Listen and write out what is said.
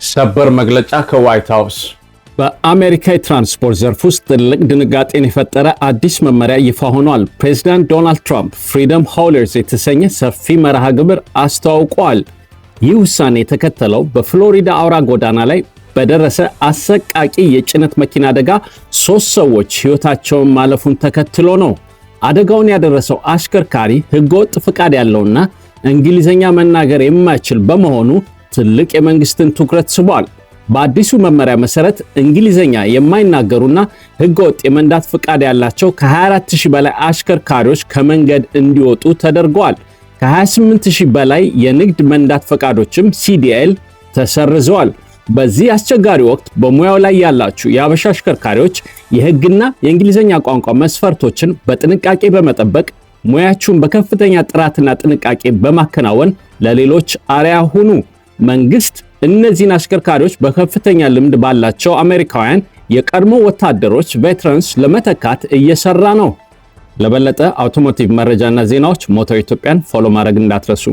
ሰበር መግለጫ ከዋይት ሃውስ። በአሜሪካ የትራንስፖርት ዘርፍ ውስጥ ትልቅ ድንጋጤን የፈጠረ አዲስ መመሪያ ይፋ ሆኗል። ፕሬዚዳንት ዶናልድ ትራምፕ ፍሪደም ሃውለርስ የተሰኘ ሰፊ መርሃ ግብር አስተዋውቀዋል። ይህ ውሳኔ የተከተለው በፍሎሪዳ አውራ ጎዳና ላይ በደረሰ አሰቃቂ የጭነት መኪና አደጋ 3 ሰዎች ሕይወታቸውን ማለፉን ተከትሎ ነው። አደጋውን ያደረሰው አሽከርካሪ ሕገወጥ ፍቃድ ያለውና እንግሊዘኛ መናገር የማይችል በመሆኑ ትልቅ የመንግስትን ትኩረት ስቧል። በአዲሱ መመሪያ መሰረት እንግሊዘኛ የማይናገሩና ሕገወጥ የመንዳት ፍቃድ ያላቸው ከ24000 በላይ አሽከርካሪዎች ከመንገድ እንዲወጡ ተደርገዋል። ከ28000 በላይ የንግድ መንዳት ፈቃዶችም CDL ተሰርዘዋል። በዚህ አስቸጋሪ ወቅት በሙያው ላይ ያላችሁ የአበሻ አሽከርካሪዎች የሕግና የእንግሊዘኛ ቋንቋ መስፈርቶችን በጥንቃቄ በመጠበቅ ሙያችሁን በከፍተኛ ጥራትና ጥንቃቄ በማከናወን ለሌሎች አርአያ ሁኑ። መንግስት እነዚህን አሽከርካሪዎች በከፍተኛ ልምድ ባላቸው አሜሪካውያን የቀድሞ ወታደሮች ቬተራንስ ለመተካት እየሰራ ነው። ለበለጠ አውቶሞቲቭ መረጃና ዜናዎች ሞተር ኢትዮጵያን ፎሎ ማድረግ እንዳትረሱ።